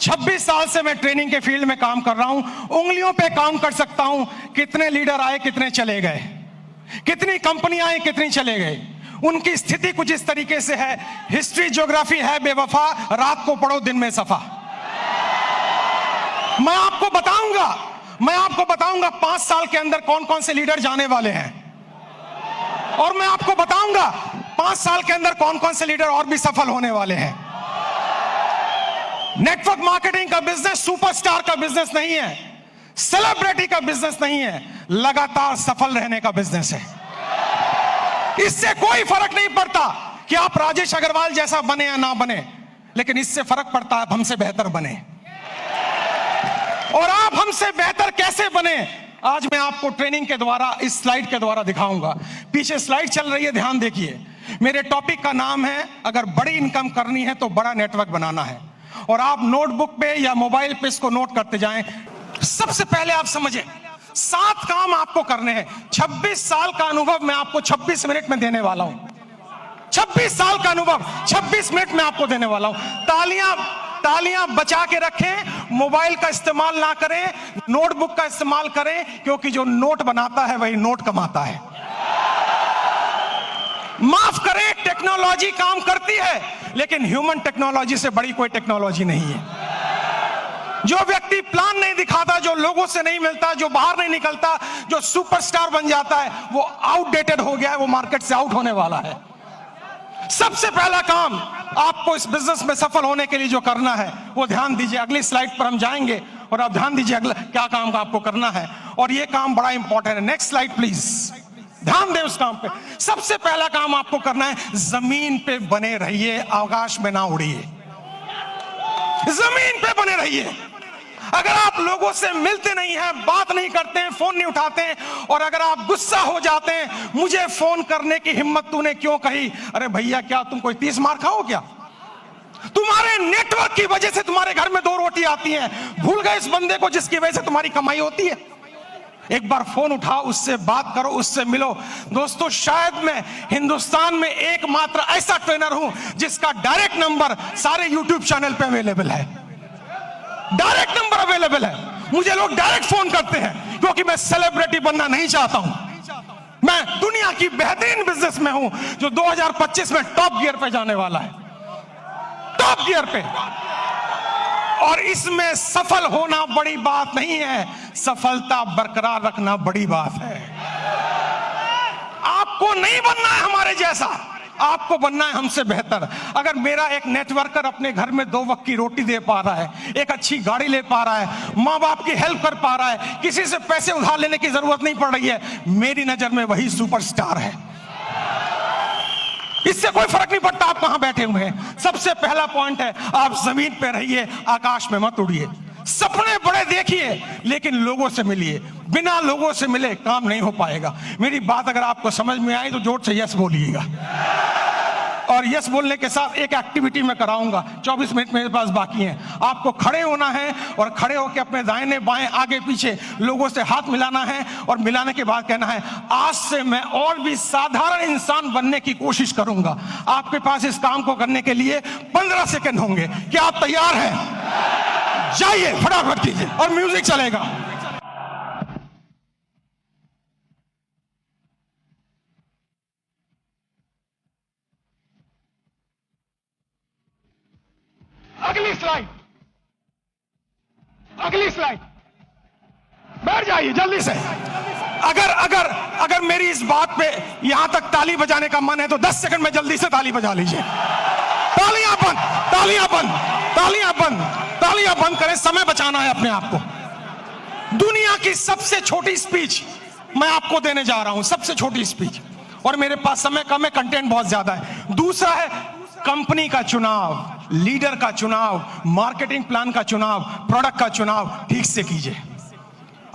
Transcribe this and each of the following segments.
26 साल से मैं ट्रेनिंग के फील्ड में काम कर रहा हूं। उंगलियों पे काम कर सकता हूं कितने लीडर आए, कितने चले गए, कितनी कंपनियां आई, कितनी चले गए। उनकी स्थिति कुछ इस तरीके से है। हिस्ट्री ज्योग्राफी है बेवफा, रात को पढ़ो दिन में सफा। मैं आपको बताऊंगा 5 साल के अंदर कौन कौन से लीडर जाने वाले हैं, और मैं आपको बताऊंगा 5 साल के अंदर कौन कौन से लीडर और भी सफल होने वाले हैं। नेटवर्क मार्केटिंग का बिजनेस सुपरस्टार का बिजनेस नहीं है, सेलिब्रिटी का बिजनेस नहीं है, लगातार सफल रहने का बिजनेस है। इससे कोई फर्क नहीं पड़ता कि आप राजेश अग्रवाल जैसा बने या ना बने, लेकिन इससे फर्क पड़ता है आप हमसे बेहतर बने। और आप हमसे बेहतर कैसे बने, आज मैं आपको ट्रेनिंग के द्वारा, इस स्लाइड के द्वारा दिखाऊंगा। पीछे स्लाइड चल रही है, ध्यान देखिए। मेरे टॉपिक का नाम है, अगर बड़ी इनकम करनी है तो बड़ा नेटवर्क बनाना है। और आप नोटबुक पे या मोबाइल पे इसको नोट करते जाएं। सबसे पहले आप समझें 7 काम आपको करने हैं। 26 साल का अनुभव मैं आपको 26 मिनट में देने वाला हूं। 26 साल का अनुभव 26 मिनट में आपको देने वाला हूं। तालियां बचा के रखें, मोबाइल का इस्तेमाल ना करें, नोटबुक का इस्तेमाल करें, क्योंकि जो नोट बनाता है वही नोट कमाता है। माफ करें, टेक्नोलॉजी काम करती है, लेकिन ह्यूमन टेक्नोलॉजी से बड़ी कोई टेक्नोलॉजी नहीं है। जो व्यक्ति प्लान नहीं दिखाता, जो लोगों से नहीं मिलता, जो बाहर नहीं निकलता, जो सुपरस्टार बन जाता है, वो आउटडेटेड हो गया है, वो मार्केट से आउट होने वाला है। सबसे पहला काम आपको इस बिजनेस में सफल होने के लिए जो करना है वो ध्यान दीजिए। अगली स्लाइड पर हम जाएंगे और आप ध्यान दीजिए अगला क्या काम का आपको करना है, और ये काम बड़ा इंपॉर्टेंट है। नेक्स्ट स्लाइड प्लीज, ध्यान दें उस काम पे। सबसे पहला काम आपको करना है, जमीन पे बने रहिए, आकाश में ना उड़िए। जमीन पे बने रहिए। अगर आप लोगों से मिलते नहीं हैं, बात नहीं करते हैं, फोन नहीं उठाते हैं, और अगर आप गुस्सा हो जाते हैं, मुझे फोन करने की हिम्मत तूने क्यों कही, अरे भैया क्या तुम कोई 30 मार खाओ क्या? तुम्हारे नेटवर्क की वजह से तुम्हारे घर में 2 रोटी आती हैं। भूल गए इस बंदे को जिसकी वजह से तुम्हारी कमाई होती है? एक बार फोन उठाओ, उससे बात करो, उससे मिलो। दोस्तों, शायद मैं हिंदुस्तान में एकमात्र ऐसा ट्रेनर हूं जिसका डायरेक्ट नंबर सारे यूट्यूब चैनल पे अवेलेबल है। डायरेक्ट नंबर अवेलेबल है। मुझे लोग डायरेक्ट फोन करते हैं, क्योंकि मैं सेलिब्रिटी बनना नहीं चाहता हूं। मैं दुनिया की बेहतरीन बिजनेस में हूं, जो 2025 में टॉप गियर पे जाने वाला है, टॉप गियर पे। और इसमें सफल होना बड़ी बात नहीं है, सफलता बरकरार रखना बड़ी बात है। आपको नहीं बनना है हमारे जैसा, आपको बनना है हमसे बेहतर। अगर मेरा एक नेटवर्कर अपने घर में 2 वक्त की रोटी दे पा रहा है, एक अच्छी गाड़ी ले पा रहा है, माँ बाप की हेल्प कर पा रहा है, किसी से पैसे उधार लेने की जरूरत नहीं पड़ रही है, मेरी नजर में वही सुपरस्टार है। इससे कोई फर्क नहीं पड़ता आप कहां बैठे हुए हैं। सबसे पहला पॉइंट है, आप जमीन पे रहिए, आकाश में मत उड़िए। सपने बड़े देखिए, लेकिन लोगों से मिलिए। बिना लोगों से मिले काम नहीं हो पाएगा। मेरी बात अगर आपको समझ में आई तो जोर से यस बोलिएगा। और यस बोलने के साथ एक एक्टिविटी मैं कराऊंगा। 24 मिनट मेरे पास बाकी हैं। आपको खड़े होना है और खड़े होकर अपने दाहिने बाएं आगे पीछे लोगों से हाथ मिलाना है, और मिलाने के बाद कहना है, आज से मैं और भी साधारण इंसान बनने की कोशिश करूंगा। आपके पास इस काम को करने के लिए 15 सेकंड होंगे। क्या आप तैयार हैं? जाइए, फटाफट कीजिए, और म्यूजिक चलेगा। अगली स्लाइड, बैठ जाइए जल्दी से। अगर मेरी इस बात पे यहां तक ताली बजाने का मन है तो 10 सेकंड में जल्दी से ताली बजा लीजिए। तालियां बंद, तालियां बंद, तालियां बंद, तालियां बंद करें, समय बचाना है अपने आप को। दुनिया की सबसे छोटी स्पीच मैं आपको देने जा रहा हूं, सबसे छोटी स्पीच, और मेरे पास समय कम है, कंटेंट बहुत ज्यादा है। दूसरा है कंपनी का चुनाव, लीडर का चुनाव, मार्केटिंग प्लान का चुनाव, प्रोडक्ट का चुनाव ठीक से कीजिए।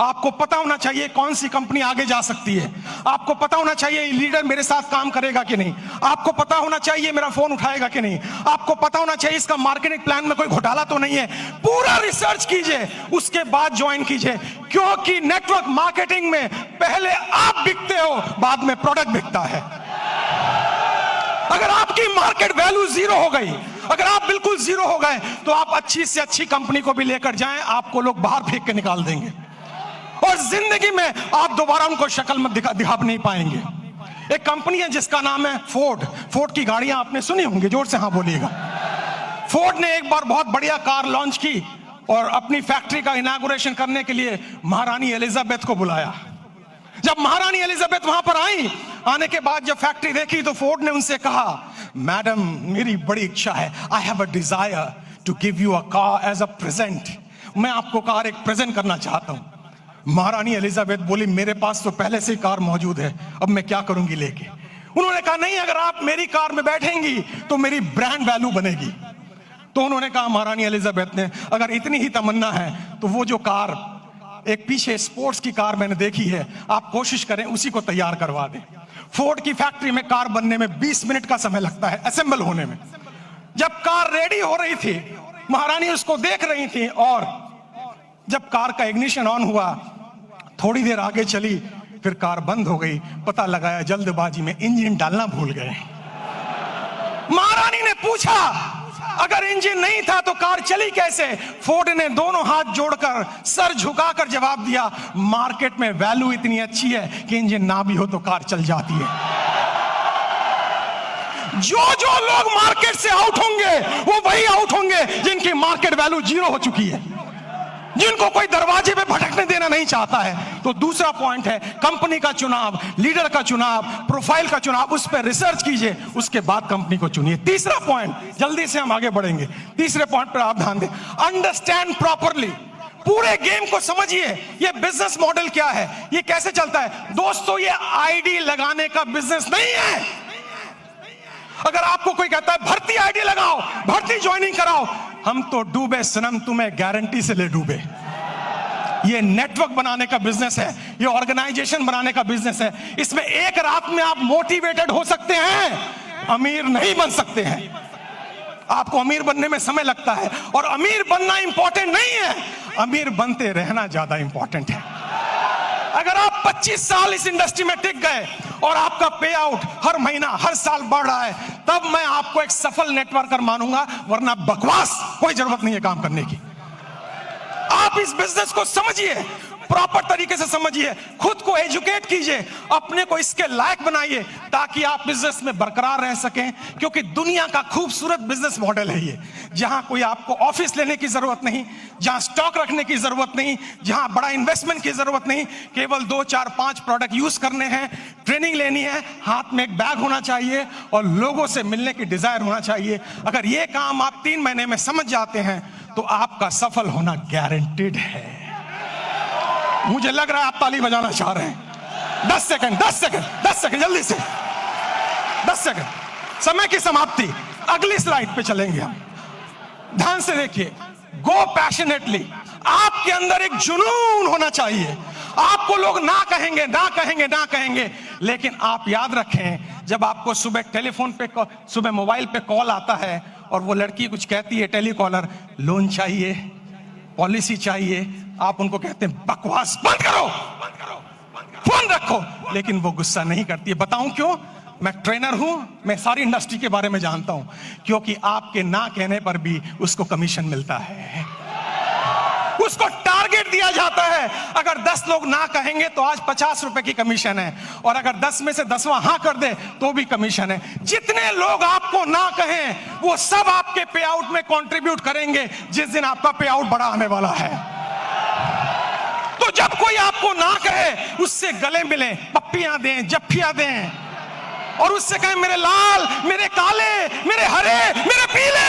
आपको पता होना चाहिए कौन सी कंपनी आगे जा सकती है। आपको पता होना चाहिए लीडर मेरे साथ काम करेगा कि नहीं। आपको पता होना चाहिए मेरा फोन उठाएगा कि नहीं। आपको पता होना चाहिए इसका मार्केटिंग प्लान में कोई घोटाला तो नहीं है। पूरा रिसर्च कीजिए, उसके बाद ज्वाइन कीजिए, क्योंकि नेटवर्क मार्केटिंग में पहले आप बिकते हो, बाद में प्रोडक्ट बिकता है। अगर आपकी मार्केट वैल्यू 0 हो गई, अगर आप बिल्कुल जीरो हो गए तो आप अच्छी से अच्छी कंपनी को भी लेकर जाएं, आपको लोग बाहर फेंक के निकाल देंगे और जिंदगी में आप दोबारा उनको शक्ल में दिखा नहीं पाएंगे। एक कंपनी है जिसका नाम है फोर्ड। फोर्ड की गाड़ियां आपने सुनी होंगी, जोर से हाँ बोलिएगा। फोर्ड ने एक बार बहुत बढ़िया कार लॉन्च की और अपनी फैक्ट्री का इनॉग्रेशन करने के लिए महारानी एलिजाबेथ को बुलाया। जब महारानी एलिजाबेथ वहां पर आई, आने के बाद जब फैक्ट्री देखी तो फोर्ड ने उनसे कहा, मैडम मेरी बड़ी इच्छा है, I have a desire to give you a car as a present. मैं आपको कार एक प्रेजेंट करना चाहता हूं। महारानी एलिजाबेथ बोली, मेरे पास तो पहले से ही कार मौजूद है, अब मैं क्या करूंगी लेके। उन्होंने कहा, नहीं, अगर आप मेरी कार में बैठेंगी तो मेरी ब्रांड वैल्यू बनेगी। तो उन्होंने कहा, महारानी एलिजाबेथ ने, अगर इतनी ही तमन्ना है तो वो जो कार एक पीछे स्पोर्ट्स की कार मैंने देखी है, आप कोशिश करें उसी को तैयार करवा दें। फोर्ड की फैक्ट्री में कार बनने में 20 मिनट का समय लगता है, असेंबल होने में। जब कार रेडी हो रही थी, महारानी उसको देख रही थी और जब कार का इग्निशन ऑन हुआ, थोड़ी देर आगे चली, फिर कार बंद हो गई। पता लगाया जल्दबाजी में इंजन डालना भूल गए। महारानी ने पूछा, अगर इंजन नहीं था तो कार चली कैसे? फोर्ड ने दोनों हाथ जोड़कर सर झुकाकर जवाब दिया, मार्केट में वैल्यू इतनी अच्छी है कि इंजन ना भी हो तो कार चल जाती है। जो लोग मार्केट से आउट होंगे वो वही आउट होंगे जिनकी मार्केट वैल्यू जीरो हो चुकी है, जिनको कोई दरवाजे पे भटकने देना नहीं चाहता है। तो दूसरा पॉइंट है कंपनी का चुनाव, लीडर का चुनाव, प्रोफाइल का चुनाव, उस पर रिसर्च कीजिए, उसके बाद कंपनी को चुनिए। तीसरा पॉइंट, जल्दी से हम आगे बढ़ेंगे, तीसरे पॉइंट पर आप ध्यान दें, अंडरस्टैंड प्रॉपरली। पूरे गेम को समझिए, ये बिजनेस मॉडल क्या है, ये कैसे चलता है। दोस्तों, ये आईडी लगाने का बिजनेस नहीं है। अगर आपको कोई कहता है भर्ती आईडी लगाओ, भर्ती ज्वाइनिंग कराओ, हम तो डूबे सनम, तुम्हें गारंटी से ले डूबे। ये नेटवर्क बनाने का बिजनेस है, ये ऑर्गेनाइजेशन बनाने का बिजनेस है। इसमें एक रात में आप मोटिवेटेड हो सकते हैं, अमीर नहीं बन सकते हैं। आपको अमीर बनने में समय लगता है और अमीर बनना इंपॉर्टेंट नहीं है, अमीर बनते रहना ज्यादा इंपॉर्टेंट है। अगर आप 25 साल इस इंडस्ट्री में टिक गए और आपका पे आउट हर महीना हर साल बढ़ रहा है, तब मैं आपको एक सफल नेटवर्कर मानूंगा, वरना बकवास कोई जरूरत नहीं है काम करने की। आप इस बिजनेस को समझिए, प्रॉपर तरीके से समझिए, खुद को एजुकेट कीजिए, अपने को इसके लायक बनाइए ताकि आप बिजनेस में बरकरार रह सकें। क्योंकि दुनिया का खूबसूरत बिजनेस मॉडल है ये, जहां कोई आपको ऑफिस लेने की जरूरत नहीं, जहां स्टॉक रखने की जरूरत नहीं, जहां बड़ा इन्वेस्टमेंट की जरूरत नहीं, केवल 2, 4, 5 प्रोडक्ट यूज करने हैं, ट्रेनिंग लेनी है, हाथ में एक बैग होना चाहिए और लोगों से मिलने की डिजायर होना चाहिए। अगर ये काम आप 3 महीने में समझ जाते हैं तो आपका सफल होना गारंटेड है। मुझे लग रहा है आप ताली बजाना चाह रहे हैं। 10 सेकंड जल्दी से, 10 सेकंड, समय की समाप्ति। अगली स्लाइड पे चलेंगे हम, ध्यान से देखिए। गो पैशनेटली, आपके अंदर एक जुनून होना चाहिए। आपको लोग ना कहेंगे, लेकिन आप याद रखें, जब आपको सुबह टेलीफोन पे, सुबह मोबाइल पे कॉल आता है और वो लड़की कुछ कहती है, टेलीकॉलर, लोन चाहिए, पॉलिसी चाहिए, आप उनको कहते हैं बकवास बंद करो, फोन रखो, लेकिन वो गुस्सा नहीं करती है। बताऊं क्यों? मैं ट्रेनर हूं, मैं सारी इंडस्ट्री के बारे में जानता हूं। क्योंकि आपके ना कहने पर भी उसको कमीशन मिलता है, उसको टारगेट दिया जाता है। अगर 10 लोग ना कहेंगे तो आज 50 रुपए की कमीशन है, और अगर 10 में से 10वां हाँ कर दे तो भी कमीशन है। जितने लोग आपको ना कहें वो सब आपके पे आउट में कंट्रीब्यूट करेंगे जिस दिन आपका पे आउट बड़ा आने वाला है। तो जब कोई आपको ना कहे, उससे गले मिलें, पप्पियां दें, जफ्फियां दें, और उससे कहें मेरे लाल, मेरे काले, मेरे हरे, मेरे पीले,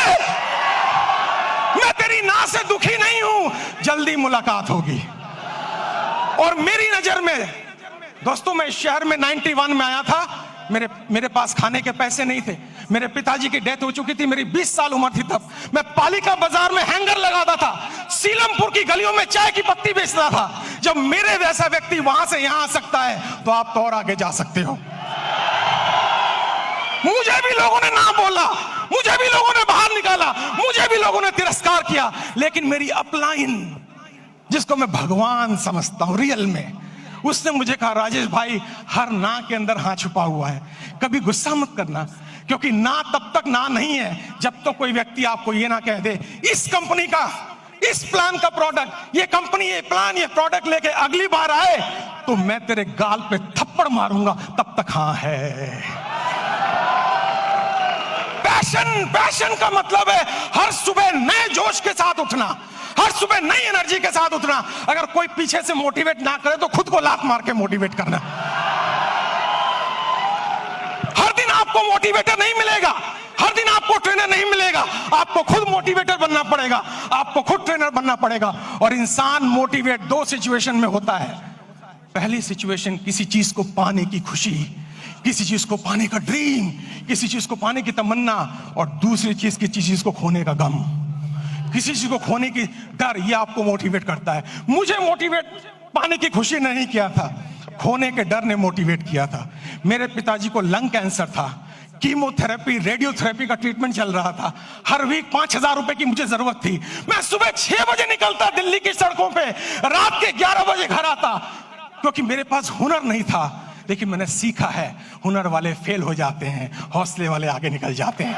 मैं तेरी ना से दुखी नहीं हूं, जल्दी मुलाकात होगी। और मेरी नजर में दोस्तों, मैं इस शहर में 91 में आया था, मेरे पास खाने के पैसे नहीं थे, मेरे पिताजी की डेथ हो चुकी थी, मेरी 20 साल उम्र थी तब। मैं पालिका बाजार में हैंगर लगाता था, सीलमपुर की गलियों में चाय की पत्ती बेचता था। जब मेरे जैसा व्यक्ति वहां से यहां आ सकता है तो आप तो और आगे जा सकते हो। मुझे भी लोगों ने ना बोला, मुझे भी लोगों ने बाहर निकाला, मुझे भी लोगों ने तिरस्कार किया, लेकिन मेरी अपलाइन, जिसको मैं भगवान समझता हूं रियल में, उसने मुझे कहा, राजेश भाई, हर ना के अंदर हाँ छुपा हुआ है, कभी गुस्सा मत करना, क्योंकि ना तब तक ना नहीं है जब तो कोई व्यक्ति आपको ये ना कह दे इस कंपनी का, इस प्लान का प्रोडक्ट, ये कंपनी, ये प्लान, ये प्रोडक्ट लेके अगली बार आए तो मैं तेरे गाल पे थप्पड़ मारूंगा, तब तक हाँ है। पैशन का मतलब है हर सुबह नए जोश के साथ उठना, हर सुबह नई एनर्जी के साथ उठना। अगर कोई पीछे से मोटिवेट ना करे तो खुद को लात मार के मोटिवेट करना। हर दिन आपको मोटिवेटर नहीं मिलेगा, हर दिन आपको ट्रेनर नहीं मिलेगा, आपको खुद मोटिवेटर बनना पड़ेगा, आपको खुद ट्रेनर बनना पड़ेगा। और इंसान मोटिवेट दो सिचुएशन में होता है। पहली सिचुएशन किसी चीज को पाने की खुशी, किसी चीज को पाने का ड्रीम, किसी चीज को पाने की तमन्ना, और दूसरी चीज किसी चीज को खोने का गम, किसी चीज को खोने की डर, ये आपको मोटिवेट करता है। मुझे मोटिवेट पाने की खुशी ने नहीं किया था, खोने के डर ने मोटिवेट किया था। मेरे पिताजी को लंग कैंसर था, कीमोथेरेपी, रेडियोथेरेपी का ट्रीटमेंट चल रहा था, हर वीक 5,000 रुपए की मुझे जरूरत थी। मैं सुबह 6 बजे निकलता दिल्ली की सड़कों पे, रात के 11 बजे घर आता, क्योंकि मेरे पास हुनर नहीं था। लेकिन मैंने सीखा है, हुनर वाले फेल हो जाते हैं, हौसले वाले आगे निकल जाते हैं।